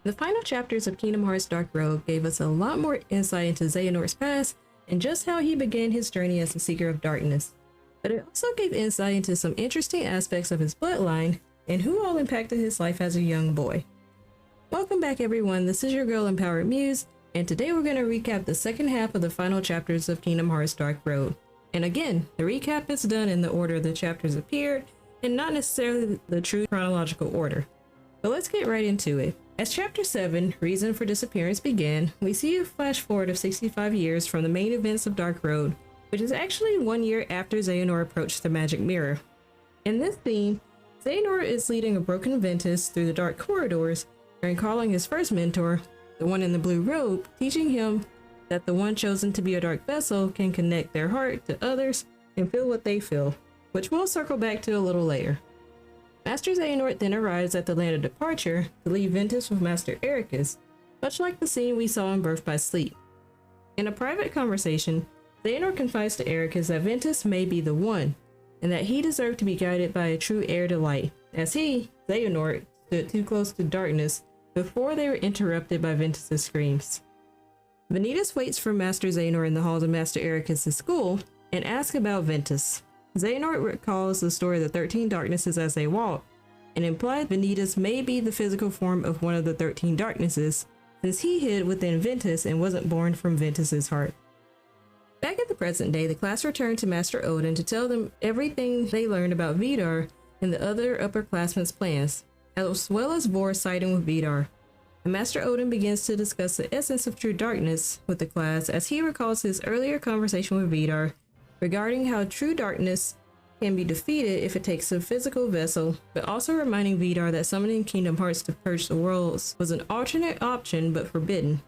The final chapters of Kingdom Hearts Dark Road gave us a lot more insight into Xehanort's past and just how he began his journey as a Seeker of Darkness. But it also gave insight into some interesting aspects of his bloodline and who all impacted his life as a young boy. Welcome back everyone, this is your girl Empowered Muse, and today we're going to recap the second half of the final chapters of Kingdom Hearts Dark Road. And again, the recap is done in the order the chapters appeared, and not necessarily the true chronological order. But let's get right into it. As Chapter 7, Reason for Disappearance began, we see a flash forward of 65 years from the main events of Dark Road, which is actually 1 year after Xehanort approached the Magic Mirror. In this scene, Xehanort is leading a broken Ventus through the dark corridors and calling his first mentor, the one in the blue robe, teaching him that the one chosen to be a dark vessel can connect their heart to others and feel what they feel, which we'll circle back to a little later. Master Xehanort then arrives at the land of departure to leave Ventus with Master Ericus, much like the scene we saw in Birth by Sleep. In a private conversation, Xehanort confides to Ericus that Ventus may be the one, and that he deserved to be guided by a true heir to light, as he, Xehanort, stood too close to darkness before they were interrupted by Ventus's screams. Vanitas waits for Master Xehanort in the halls of Master Ericus' school and asks about Ventus. Xehanort recalls the story of the 13 Darknesses as they walk, and implied Vanitas may be the physical form of one of the 13 Darknesses, since he hid within Ventus and wasn't born from Ventus's heart. Back at the present day, the class returned to Master Odin to tell them everything they learned about Vidar and the other upperclassmen's plans, as well as Vor siding with Vidar. And Master Odin begins to discuss the essence of true darkness with the class as he recalls his earlier conversation with Vidar regarding how true darkness can be defeated if it takes a physical vessel, but also reminding Vidar that summoning Kingdom Hearts to purge the worlds was an alternate option but forbidden.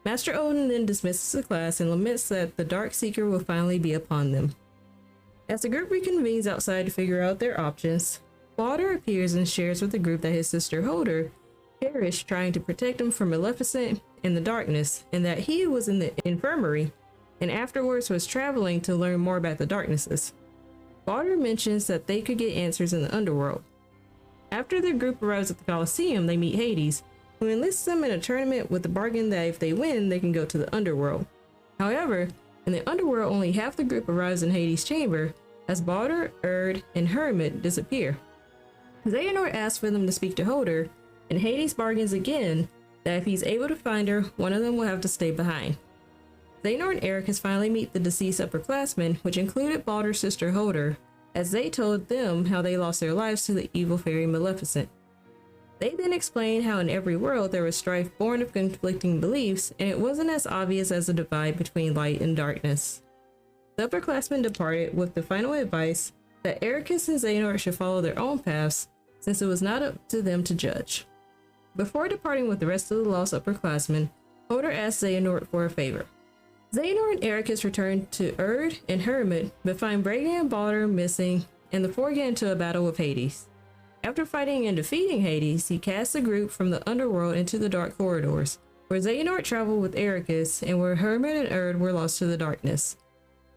Master Odin then dismisses the class and laments that the Dark Seeker will finally be upon them. As the group reconvenes outside to figure out their options, Baldur appears and shares with the group that his sister Holder perished trying to protect him from Maleficent and the darkness, and that he was in the infirmary and afterwards was traveling to learn more about the darknesses. Baldur mentions that they could get answers in the underworld. After the group arrives at the Colosseum, they meet Hades, who enlists them in a tournament with the bargain that if they win, they can go to the underworld. However, in the underworld, only half the group arrives in Hades' chamber, as Baldur, Erd, and Hermit disappear. Xehanort asks for them to speak to Holder, and Hades bargains again that if he's able to find her, one of them will have to stay behind. Xehanort and Ericus finally meet the deceased upperclassmen, which included Baldur's sister Holder, as they told them how they lost their lives to the evil fairy Maleficent. They then explained how in every world there was strife born of conflicting beliefs, and it wasn't as obvious as a divide between light and darkness. The upperclassmen departed with the final advice that Ericus and Xehanort should follow their own paths, since it was not up to them to judge. Before departing with the rest of the lost upperclassmen, Holder asked Xehanort for a favor. Xehanort and Ericus return to Erd and Hermit, but find Braga and Baldur missing, and the four get into a battle with Hades. After fighting and defeating Hades, he casts the group from the underworld into the dark corridors, where Xehanort traveled with Ericus and where Hermit and Erd were lost to the darkness.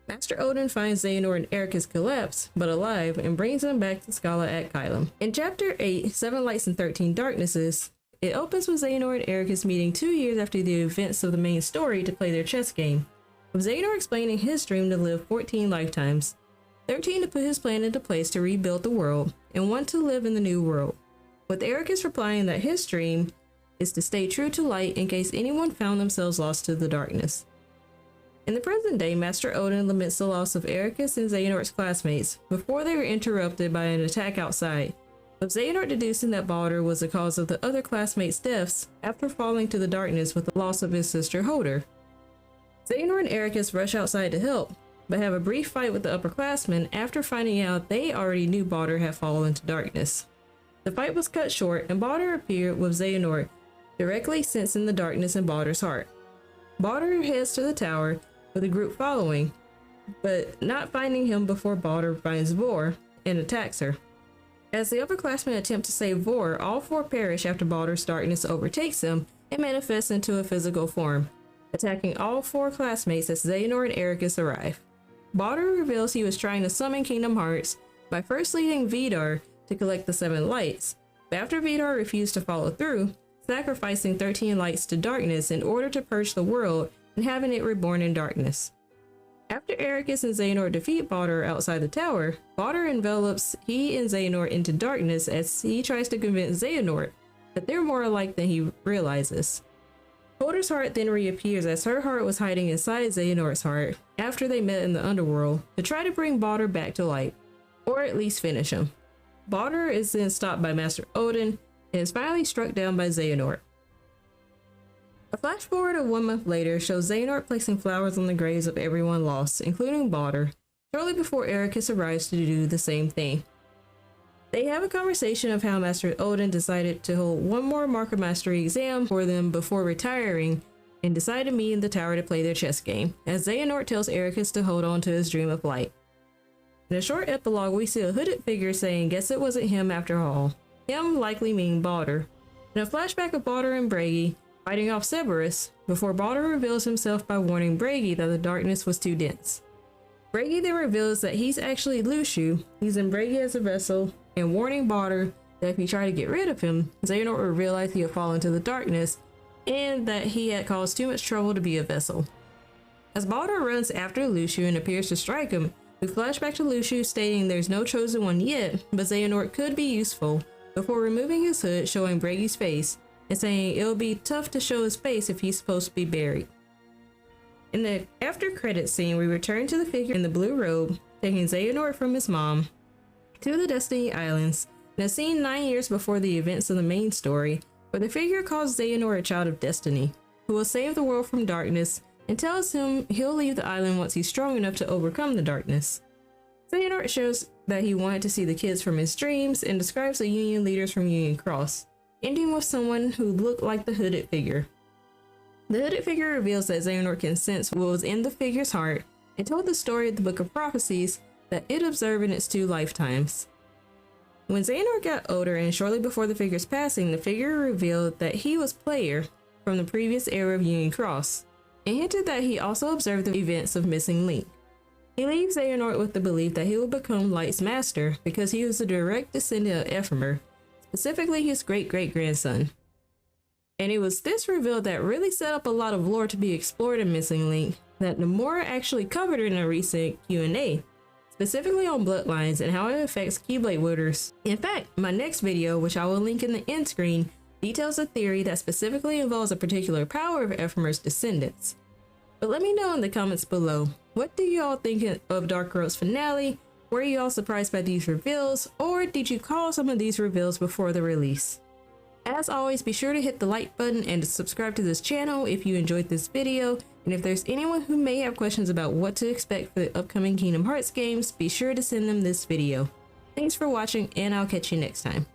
Master Odin finds Xehanort and Ericus collapsed, but alive, and brings them back to Scala at Kylum. In Chapter 8, 7 Lights and 13 Darknesses, it opens with Xehanort and Ericus meeting 2 years after the events of the main story to play their chess game, with Xehanort explaining his dream to live 14 lifetimes, 13 to put his plan into place to rebuild the world, and 1 to live in the new world, with Ericus replying that his dream is to stay true to light in case anyone found themselves lost to the darkness. In the present day, Master Odin laments the loss of Ericus and Xehanort's classmates before they were interrupted by an attack outside, with Xehanort deducing that Baldur was the cause of the other classmates' deaths after falling to the darkness with the loss of his sister Holder. Xehanort and Ericus rush outside to help, but have a brief fight with the upperclassmen after finding out they already knew Baldur had fallen into darkness. The fight was cut short, and Baldur appeared with Xehanort, directly sensing the darkness in Baldur's heart. Baldur heads to the tower, with the group following, but not finding him before Baldur finds Vor and attacks her. As the upperclassmen attempt to save Vor, all four perish after Baldur's darkness overtakes them and manifests into a physical form, attacking all four classmates as Xehanort and Ericus arrive. Baldur reveals he was trying to summon Kingdom Hearts by first leading Vidar to collect the 7 lights, but after Vidar refused to follow through, sacrificing 13 lights to darkness in order to purge the world and having it reborn in darkness. After Ericus and Xehanort defeat Baldur outside the tower, Baldur envelops he and Xehanort into darkness as he tries to convince Xehanort that they're more alike than he realizes. Baldur's heart then reappears as her heart was hiding inside Xehanort's heart after they met in the underworld to try to bring Baldur back to light, or at least finish him. Baldur is then stopped by Master Odin and is finally struck down by Xehanort. A flash forward of 1 month later shows Xehanort placing flowers on the graves of everyone lost, including Baldur, shortly before Ericus arrives to do the same thing. They have a conversation of how Master Odin decided to hold one more Mark of Mastery exam for them before retiring and decided to meet in the tower to play their chess game, as Xehanort tells Ericus to hold on to his dream of light. In a short epilogue, we see a hooded figure saying, "Guess it wasn't him after all." Him likely meaning Baldur. In a flashback of Baldur and Bragi fighting off Cerberus, before Baldur reveals himself by warning Bragi that the darkness was too dense. Bragi then reveals that he's actually Lushu, using Bragi as a vessel, and warning Baldur that if he tried to get rid of him, Xehanort would realize he had fallen to the darkness, and that he had caused too much trouble to be a vessel. As Baldur runs after Lushu and appears to strike him, we flash back to Lushu stating there's no chosen one yet, but Xehanort could be useful, before removing his hood showing Bragi's face, and saying it'll be tough to show his face if he's supposed to be buried. In the after credits scene, we return to the figure in the blue robe, taking Xehanort from his mom to the Destiny Islands, in a scene 9 years before the events of the main story, where the figure calls Xehanort a child of destiny, who will save the world from darkness, and tells him he'll leave the island once he's strong enough to overcome the darkness. Xehanort shows that he wanted to see the kids from his dreams and describes the Union leaders from Union Cross, ending with someone who looked like the hooded figure. The hooded figure reveals that Xehanort can sense what was in the figure's heart and told the story of the Book of Prophecies that it observed in its 2 lifetimes. When Xehanort got older and shortly before the figure's passing, the figure revealed that he was Player from the previous era of Union Cross, and hinted that he also observed the events of Missing Link. He leaves Xehanort with the belief that he will become Light's master because he was a direct descendant of Ephemer, specifically his great-great-grandson. And it was this reveal that really set up a lot of lore to be explored in Missing Link that Nomura actually covered in a recent Q&A, specifically on bloodlines and how it affects Keyblade wielders. In fact, my next video, which I will link in the end screen, details a theory that specifically involves a particular power of Ephemer's descendants. But let me know in the comments below, what do y'all think of Dark World's finale? Were you all surprised by these reveals, or did you call some of these reveals before the release? As always, be sure to hit the like button and subscribe to this channel if you enjoyed this video, and if there's anyone who may have questions about what to expect for the upcoming Kingdom Hearts games, be sure to send them this video. Thanks for watching, and I'll catch you next time.